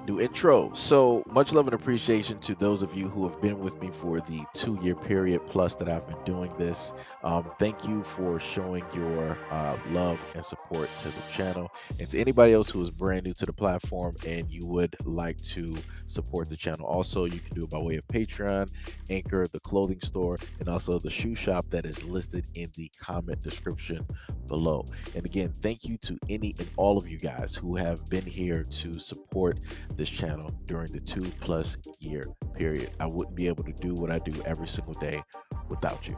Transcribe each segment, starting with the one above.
New intro. So much love and appreciation to those of you who have been with me for the 2 year period plus that I've been doing this. Thank you for showing your love and support to the channel. And to anybody else who is brand new to the platform and you would like to support the channel, also you can do it by way of Patreon, Anchor, the clothing store, and also the shoe shop that is listed in the comment description below. And again, thank you to any and all of you guys who have been here to support this channel during the 2+ year period. I wouldn't be able to do what I do every single day without you.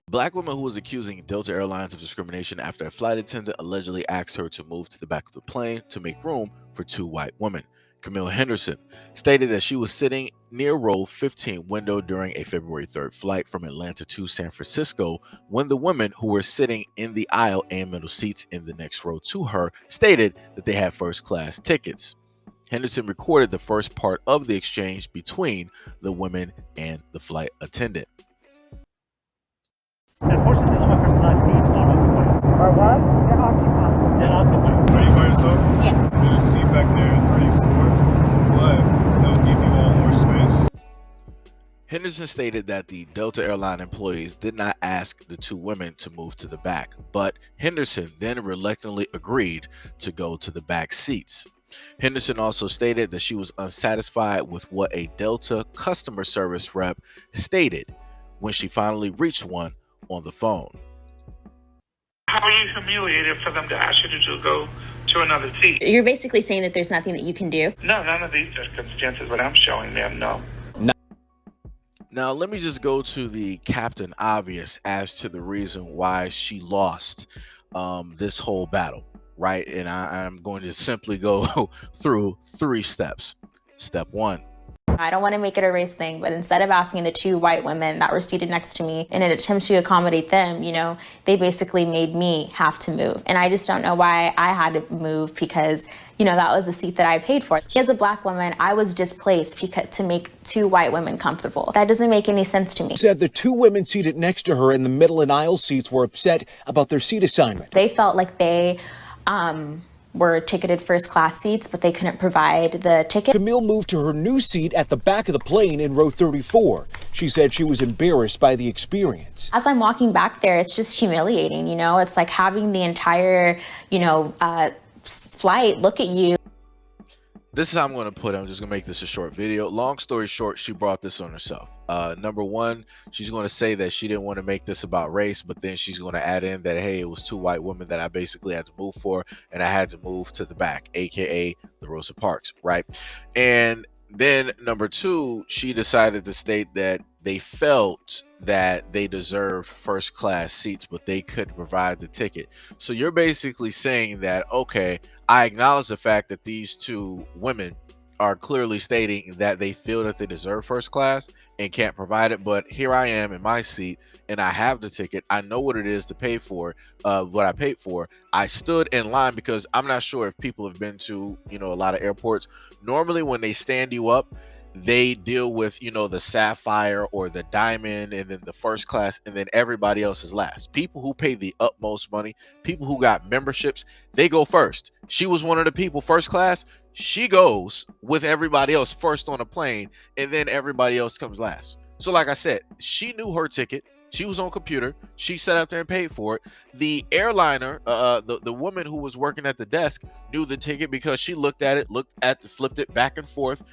Black woman who was accusing Delta Airlines of discrimination after a flight attendant allegedly asked her to move to the back of the plane to make room for 2 white women. Camille Henderson stated that she was sitting near row 15 window during a February 3rd flight from Atlanta to San Francisco when the women who were sitting in the aisle and middle seats in the next row to her stated that they had first class tickets. Henderson recorded the first part of the exchange between the women and the flight attendant. Unfortunately, all my first class seats are occupied. Or what? They're occupied. They're occupied. Are you by yourself? Yeah. There's a seat back there at 34, but they'll give you all more space. Henderson stated that the Delta airline employees did not ask the 2 women to move to the back, but Henderson then reluctantly agreed to go to the back seats. Henderson also stated that she was unsatisfied with what a Delta customer service rep stated when she finally reached one on the phone. How are you humiliated for them to ask you to go to another seat? You're basically saying that there's nothing that you can do? No, none of these circumstances, what I'm showing them, no. Now, let me just go to the Captain Obvious as to the reason why she lost this whole battle, right? And I'm going to simply go through 3 steps. Step 1. I don't want to make it a race thing, but instead of asking the 2 white women that were seated next to me in an attempt to accommodate them, they basically made me have to move. And I just don't know why I had to move because, that was the seat that I paid for. As a Black woman, I was displaced to make 2 white women comfortable. That doesn't make any sense to me. Said the 2 women seated next to her in the middle and aisle seats were upset about their seat assignment. They felt like they were ticketed first class seats, but they couldn't provide the ticket. Camille moved to her new seat at the back of the plane in row 34. She said she was embarrassed by the experience. As I'm walking back there, it's just humiliating, It's like having the entire, flight look at you. This is how I'm going to put it. I'm just going to make this a short video. Long story short, she brought this on herself. Number one, she's going to say that she didn't want to make this about race, but then she's going to add in that, hey, it was 2 white women that I basically had to move for, and I had to move to the back, aka the Rosa Parks, right? And then number 2, she decided to state that they felt that they deserved first class seats, but they couldn't provide the ticket. So you're basically saying that, okay, I acknowledge the fact that these 2 women are clearly stating that they feel that they deserve first class and can't provide it, but here I am in my seat and I have the ticket. I know what it is to pay for what I paid for. I stood in line because I'm not sure if people have been to a lot of airports. Normally when they stand you up, they deal with the sapphire or the diamond and then the first class, and then everybody else is last. People who pay the utmost money, people who got memberships, they go first. She was one of the people first class. She goes with everybody else first on a plane, and then everybody else comes last. So like I said, she knew her ticket. She was on computer. She sat up there and paid for it. The airliner, the woman who was working at the desk knew the ticket because she looked at it, flipped it back and forth,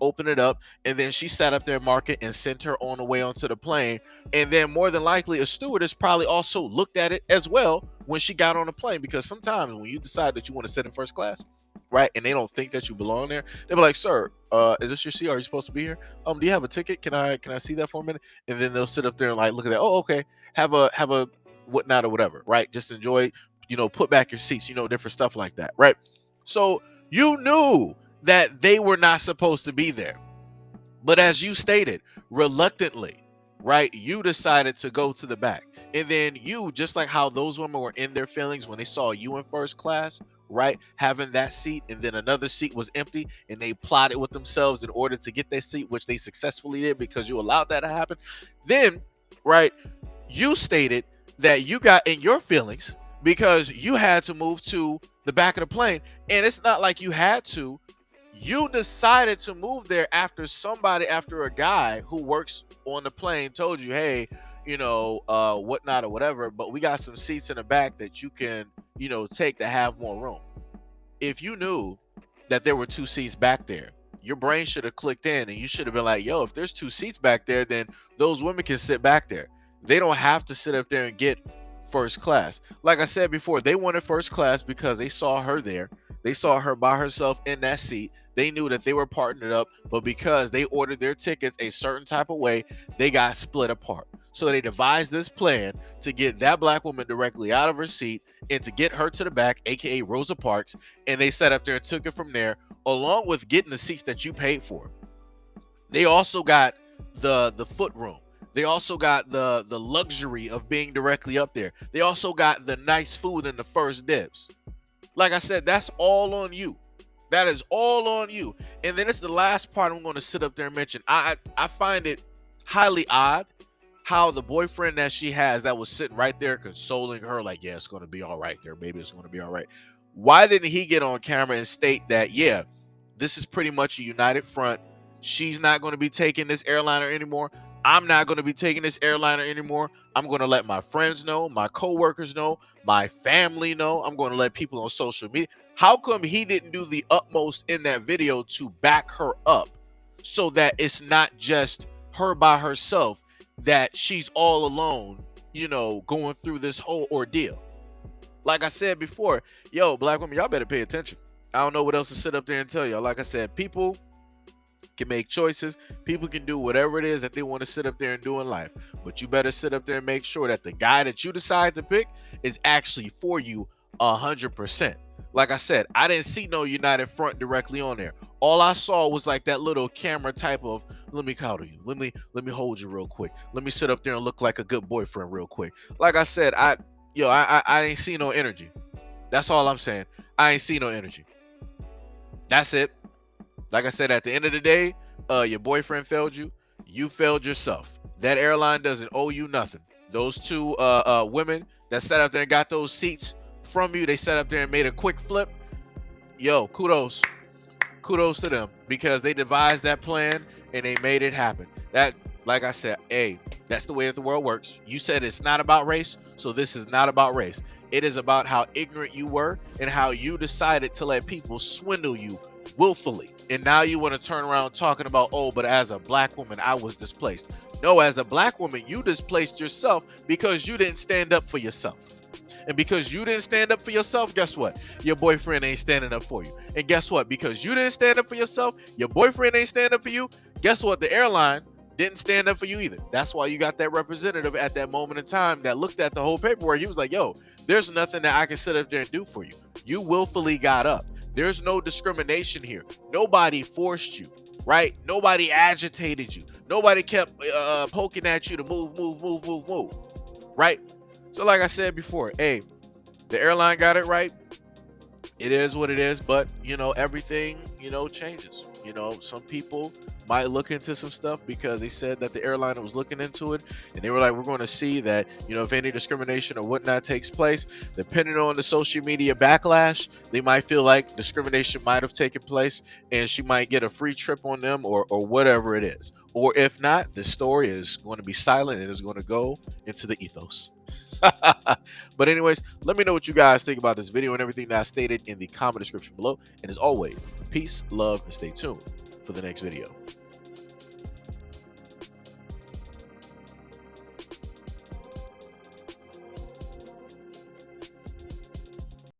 opened it up, and then she sat up there, marked it, and sent her on the way onto the plane. And then more than likely, a stewardess probably also looked at it as well when she got on the plane, because sometimes when you decide that you want to sit in first class, right, and they don't think that you belong there, they'll be like, sir, is this your seat? Are you supposed to be here? Do you have a ticket? Can I see that for a minute? And then they'll sit up there and like look at that. Oh, okay, have a whatnot or whatever, right? Just enjoy, put back your seats, different stuff like that, right? So you knew that they were not supposed to be there, but as you stated, reluctantly, right, you decided to go to the back. And then you, just like how those women were in their feelings when they saw you in first class, right, having that seat, and then another seat was empty, and they plotted with themselves in order to get their seat, which they successfully did because you allowed that to happen. Then, right, you stated that you got in your feelings because you had to move to the back of the plane. And it's not like you had to. You decided to move there after a guy who works on the plane told you, hey, whatnot or whatever, but we got some seats in the back that you can, take to have more room. If you knew that there were 2 seats back there, your brain should have clicked in and you should have been like, yo, if there's 2 seats back there, then those women can sit back there. They don't have to sit up there and get first class. Like I said before, they wanted first class because they saw her there. They saw her by herself in that seat. They knew that they were partnered up, but because they ordered their tickets a certain type of way, they got split apart. So they devised this plan to get that black woman directly out of her seat and to get her to the back, aka Rosa Parks, and they sat up there and took it from there, along with getting the seats that you paid for. They also got the foot room. They also got the luxury of being directly up there. They also got the nice food and the first dibs. Like I said, that's all on you. That is all on you. And then it's the last part I'm going to sit up there and mention. I find it highly odd how the boyfriend that she has that was sitting right there consoling her, like, yeah, it's going to be all right there, baby, it's going to be all right. Why didn't he get on camera and state that, yeah, this is pretty much a united front. She's not going to be taking this airliner anymore. I'm not going to be taking this airliner anymore. I'm going to let my friends know, my coworkers know, my family know. I'm going to let people on social media. How come he didn't do the utmost in that video to back her up so that it's not just her by herself, that she's all alone, going through this whole ordeal? Like I said before, yo, black women, y'all better pay attention. I don't know what else to sit up there and tell y'all. Like I said, people can make choices. People can do whatever it is that they want to sit up there and do in life. But you better sit up there and make sure that the guy that you decide to pick is actually for you 100%. Like I said, I didn't see no united front directly on there. All I saw was like that little camera type of, let me cuddle you. Let me hold you real quick. Let me sit up there and look like a good boyfriend real quick. Like I said, I ain't see no energy. That's all I'm saying. I ain't see no energy. That's it. Like I said, at the end of the day, your boyfriend failed you. You failed yourself. That airline doesn't owe you nothing. Those 2 women that sat up there and got those seats from you, they sat up there and made a quick flip. Yo, kudos to them, because they devised that plan and they made it happen. That, like I said, hey, that's the way that the world works. You said it's not about race, so this is not about race. It is about how ignorant you were and how you decided to let people swindle you willfully. And now you want to turn around talking about, oh, but as a black woman, I was displaced. No, as a black woman, you displaced yourself because you didn't stand up for yourself. And because you didn't stand up for yourself, guess what? Your boyfriend ain't standing up for you. And guess what? Because you didn't stand up for yourself, your boyfriend ain't stand up for you. Guess what? The airline didn't stand up for you either. That's why you got that representative at that moment in time that looked at the whole paperwork. He was like, yo, there's nothing that I can sit up there and do for you. You willfully got up. There's no discrimination here. Nobody forced you, right? Nobody agitated you. Nobody kept poking at you to move, right? So like I said before, hey, the airline got it right. It is what it is, but everything, changes. Some people might look into some stuff because they said that the airline was looking into it, and they were like, we're going to see that, if any discrimination or whatnot takes place, depending on the social media backlash, they might feel like discrimination might have taken place and she might get a free trip on them or whatever it is. Or if not, the story is going to be silent and is going to go into the ethos. But anyways, let me know what you guys think about this video and everything that I stated in the comment description below. And as always, peace, love, and stay tuned for the next video.